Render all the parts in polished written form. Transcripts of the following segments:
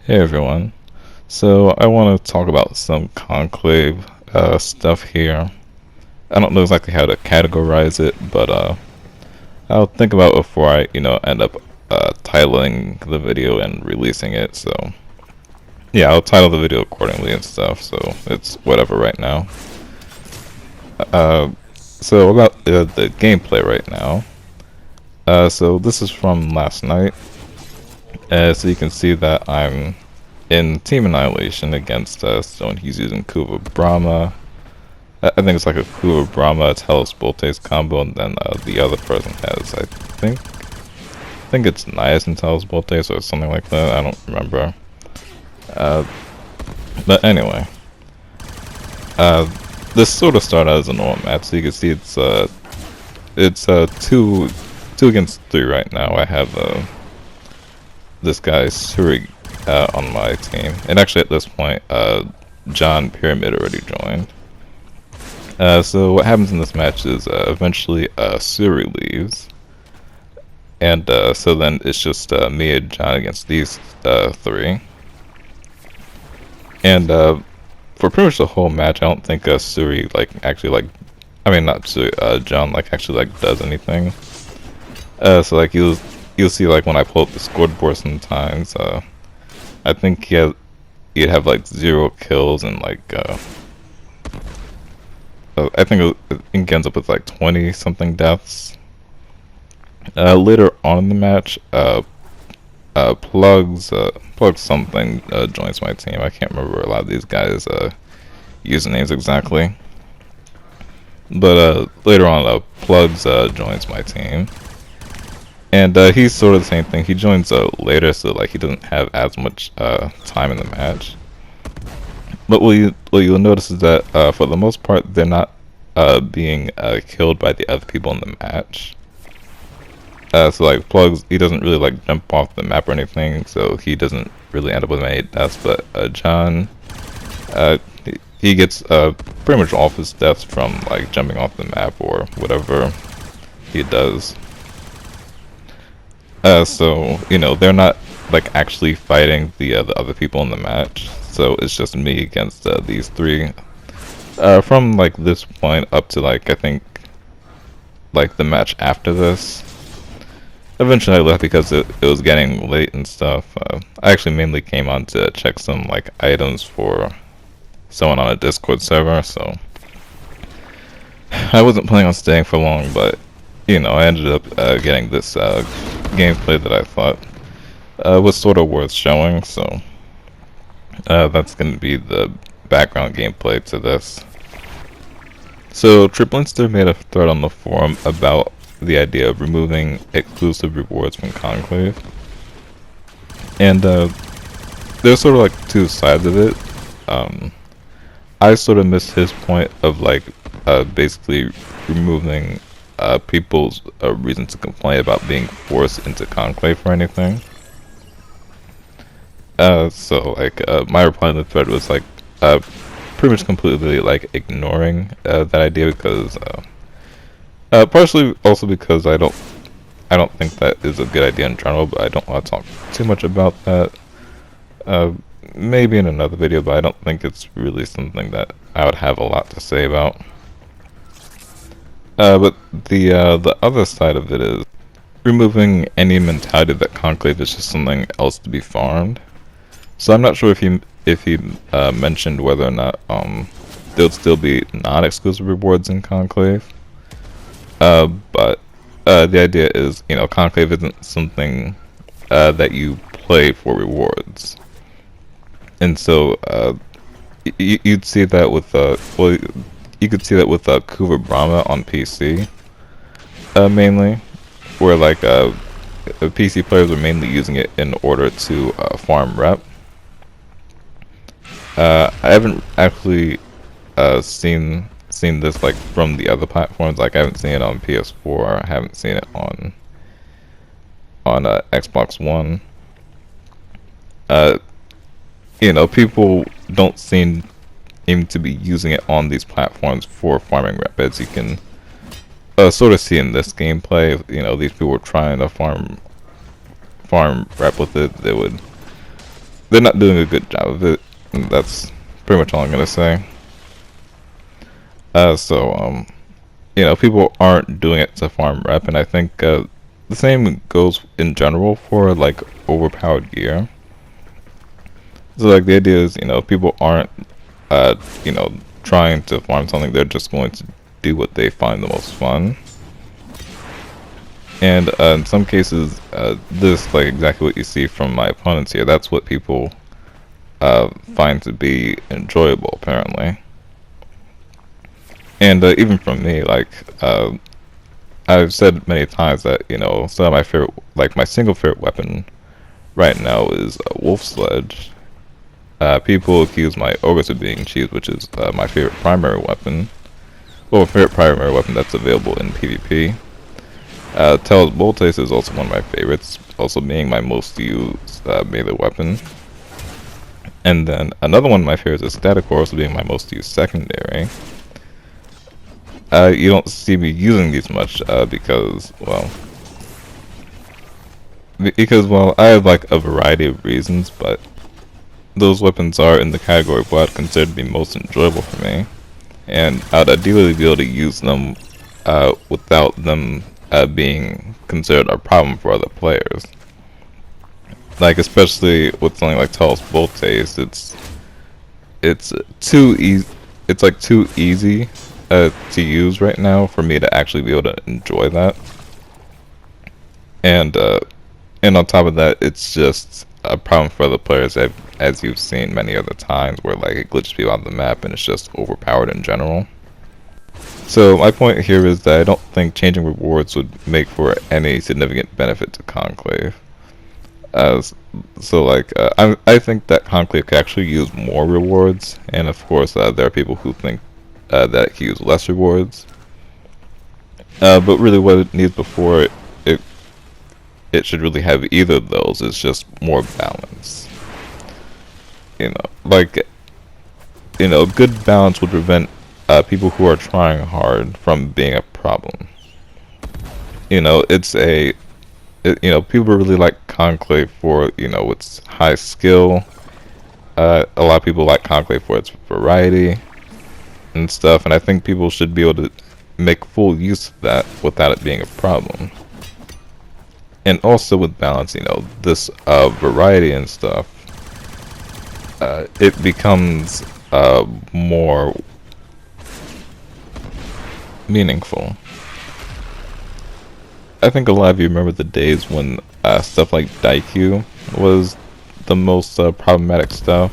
Hey everyone. So I want to talk about some conclave stuff here. I don't know exactly how to categorize it, but I'll think about it before I, end up titling the video and releasing it. So yeah, I'll title the video accordingly and stuff. So it's whatever right now. Uh, so about the gameplay right now. So this is from last night. So you can see that I'm in Team Annihilation against someone. He's using Kuva Brahma. I think it's like a Kuva Brahma Telos Voltes combo, and then the other person has, I think it's Nias and Telos Voltes or something like that. I don't remember. Uh, but anyway, uh, this sort of started as a normal match. So you can see it's two against three right now. I have this guy Surig on my team, and actually at this point, John Pyramid already joined. So what happens in this match is eventually Suri leaves, and so then it's just me and John against these three. And for pretty much the whole match, I don't think Suri I mean not Suri, John actually does anything. So you'll see when I pull up the scoreboard sometimes, I think he'd have 0 kills and I think it ends up with 20 something deaths. Later on in the match, Plugs something joins my team. I can't remember a lot of these guys' usernames exactly. But later on, Plugs joins my team. And he's sort of the same thing. He joins later, so he doesn't have as much time in the match. But what you'll notice is that for the most part, they're not being killed by the other people in the match. So Plugs, he doesn't really jump off the map or anything, so he doesn't really end up with any deaths. But John, he gets pretty much all of his deaths from jumping off the map or whatever he does. So they're not actually fighting the other people in the match. So it's just me against these three. From this point up to I think the match after this. Eventually I left because it was getting late and stuff. I actually mainly came on to check some items for someone on a Discord server. So I wasn't planning on staying for long, but I ended up getting this gameplay that I thought was sort of worth showing, so that's going to be the background gameplay to this. So Triplinster made a thread on the forum about the idea of removing exclusive rewards from Conclave, and there's sort of two sides of it. I sort of missed his point of basically removing people's reason to complain about being forced into Conclave or anything. So my reply in the thread was pretty much completely ignoring that idea because partially also because I don't think that is a good idea in general, but I don't want to talk too much about that. Maybe in another video, but I don't think it's really something that I would have a lot to say about. But the other side of it is removing any mentality that Conclave is just something else to be farmed. So I'm not sure if he mentioned whether or not there'll still be non-exclusive rewards in Conclave. But the idea is, Conclave isn't something that you play for rewards, and so you'd see that with you could see that with Kuva Brahma on PC, mainly, where PC players are mainly using it in order to farm rep. I haven't actually seen this from the other platforms. I haven't seen it on PS4. I haven't seen it on Xbox One. People don't seem to be using it on these platforms for farming rep, as you can sort of see in this gameplay. These people were trying to farm rep with it. they're not doing a good job of it, and that's pretty much all I'm gonna say. People aren't doing it to farm rep, and I think the same goes in general for like overpowered gear. So like the idea is, people aren't, trying to farm something. They're just going to do what they find the most fun. And in some cases, this like exactly what you see from my opponents here. That's what people find to be enjoyable, apparently. And even from me, like I've said many times that some of my favorite, like my single favorite weapon right now is a wolf sledge. People accuse my ogres of being cheese, which is my favorite primary weapon. Well, favorite primary weapon that's available in PvP. Tails Boltace is also one of my favorites, also being my most used melee weapon. And then another one of my favorites is Static Core, also being my most used secondary. You don't see me using these much because I have like a variety of reasons, but those weapons are in the category of what I'd consider to be most enjoyable for me, and I'd ideally be able to use them without them being considered a problem for other players. Like especially with something like Tails Boltace, it's too easy. It's like too easy to use right now for me to actually be able to enjoy that. And on top of that, it's just a problem for other players, as you've seen many other times, where like it glitches people out of the map and it's just overpowered in general. So my point here is that I don't think changing rewards would make for any significant benefit to Conclave. I think that Conclave could actually use more rewards, and of course there are people who think that it could use less rewards. But really what it needs before it should really have either of those is just more balance. Good balance would prevent people who are trying hard from being a problem. People really like Conclave for, its high skill. A lot of people like Conclave for its variety and stuff, and I think people should be able to make full use of that without it being a problem. And also with balance, this variety and stuff, it becomes more meaningful. I think a lot of you remember the days when stuff like Daikyu was the most problematic stuff.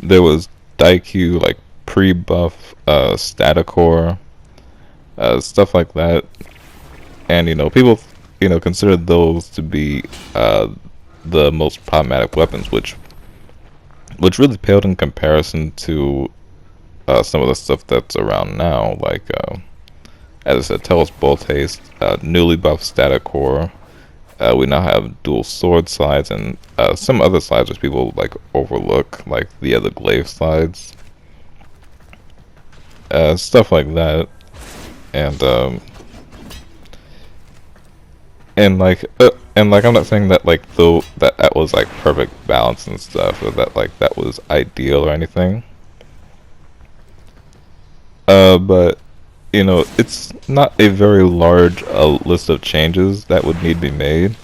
There was Daikyu, like pre-buff, Staticore, stuff like that, and people consider those to be the most problematic weapons, which really paled in comparison to some of the stuff that's around now, like as I said, Tails Boltace, newly buffed Static Core. We now have dual sword slides and some other slides which people like overlook, like the other glaive slides, stuff like that, and I'm not saying that like that was like perfect balance and stuff, or that like that was ideal or anything. But it's not a very large list of changes that would need to be made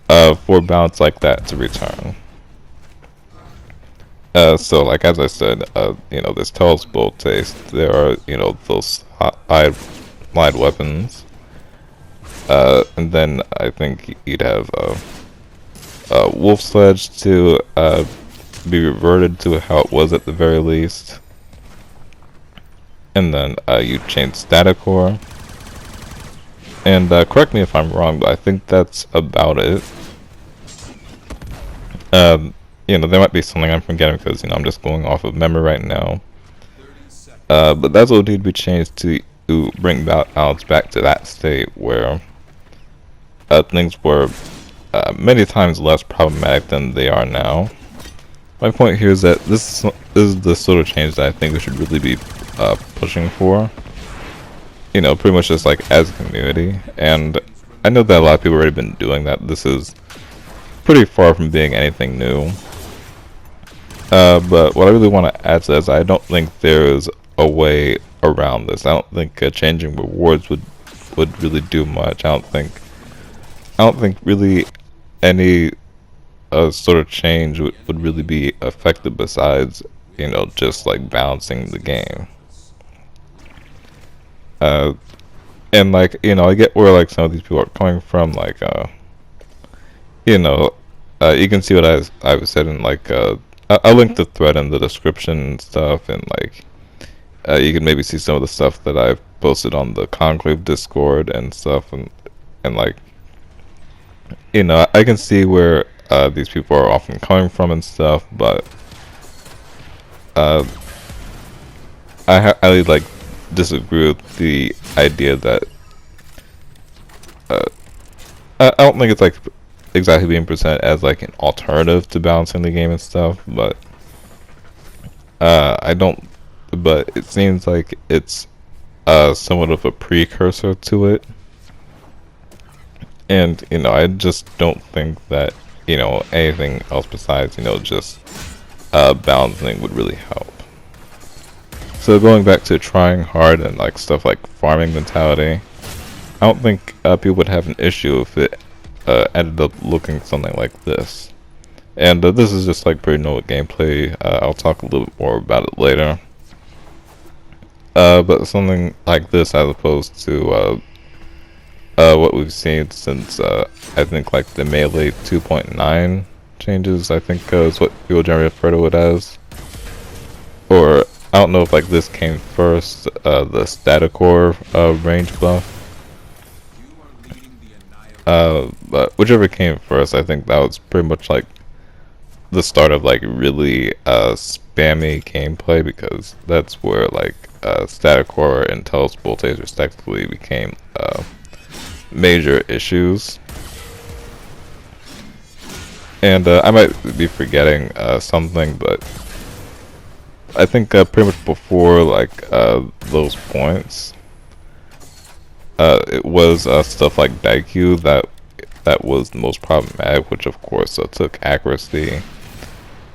for balance like that to return. So like as I said, there's Tails Boltace, there are those light weapons, and then I think you'd have Wolf Sledge to be reverted to how it was at the very least. And then you change Static Core. And correct me if I'm wrong, but I think that's about it. There might be something I'm forgetting because I'm just going off of memory right now. But that's what would need to be changed to bring balance back to that state where things were many times less problematic than they are now. My point here is that this is the sort of change that I think we should really be pushing for. Pretty much just like as a community. And I know that a lot of people have already been doing that. This is pretty far from being anything new. But what I really want to add to this, I don't think there's a way around this. I don't think changing rewards would really do much. I don't think really any sort of change would really be effective besides, just like balancing the game. And like, I get where like some of these people are coming from. Like, you can see what I said in like I'll link the thread in the description and stuff, and like you can maybe see some of the stuff that I've posted on the Conclave Discord and stuff, and like, I can see where these people are often coming from and stuff, but I like disagree with the idea that I don't think it's like exactly being presented as like an alternative to balancing the game and stuff, but I don't. But it seems like it's somewhat of a precursor to it, and I just don't think that anything else besides just balancing would really help. So going back to trying hard and like stuff like farming mentality, I don't think people would have an issue if it ended up looking something like this. And this is just like pretty normal gameplay. I'll talk a little bit more about it later. But something like this as opposed to what we've seen since I think like the Melee 2.9 changes, I think is what people generally refer to it as. Or I don't know if like this came first, the static core range buff. But whichever came first, I think that was pretty much like the start of like really spammy gameplay, because that's where like static core and telescope voltage respectively became major issues. And I might be forgetting something, but I think pretty much before like those points, it was stuff like Daikyu that was the most problematic, which of course took accuracy.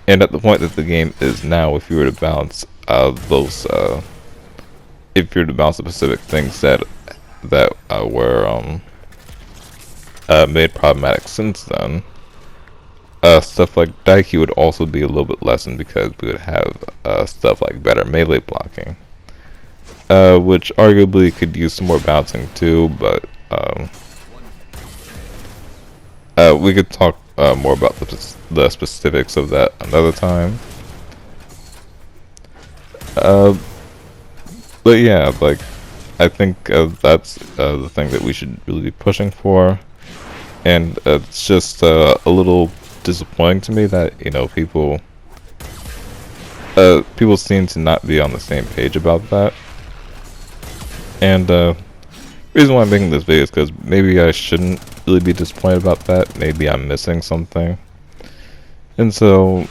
And at the point that the game is now, if you were to balance those, if you were to balance the specific things that were made problematic since then, stuff like Daikyu would also be a little bit lessened, because we would have stuff like better melee blocking, which arguably could use some more bouncing too, but we could talk more about the specifics of that another time. But yeah, like, I think that's the thing that we should really be pushing for, and it's just a little disappointing to me that people seem to not be on the same page about that. And the reason why I'm making this video is because maybe I shouldn't really be disappointed about that. Maybe I'm missing something. And so,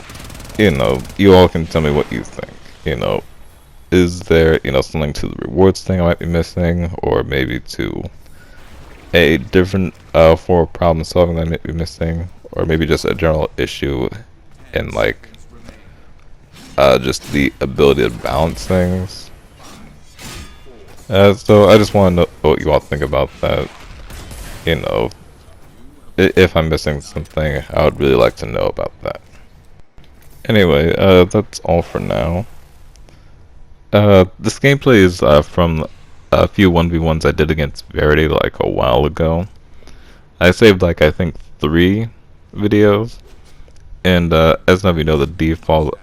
you all can tell me what you think. Is there, something to the rewards thing I might be missing, or maybe to a different form of problem solving that I might be missing, or maybe just a general issue in like just the ability to balance things. So I just want to know what you all think about that. If I'm missing something, I would really like to know about that. Anyway, that's all for now. This gameplay is from a few 1v1s I did against Verity like a while ago. I saved like I think 3 videos, and as some of you know, the default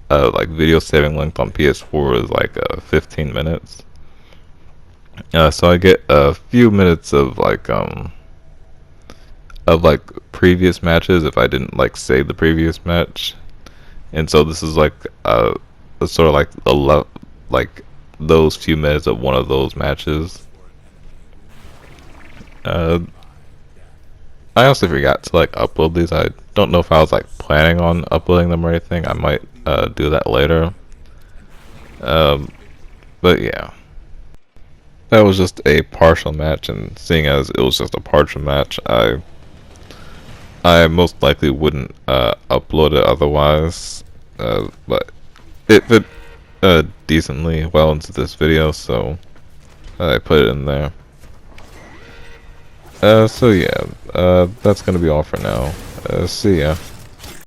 like video saving length on PS4 is like 15 minutes. So I get a few minutes of like previous matches if I didn't like save the previous match, and so this is like sort of like like those few minutes of one of those matches. I also forgot to like upload these. I don't know if I was like planning on uploading them or anything. I might do that later. But yeah, that was just a partial match, and seeing as it was just a partial match, I I most likely wouldn't upload it otherwise, but it fit decently well into this video, so I put it in there. So yeah, that's gonna be all for now. See ya.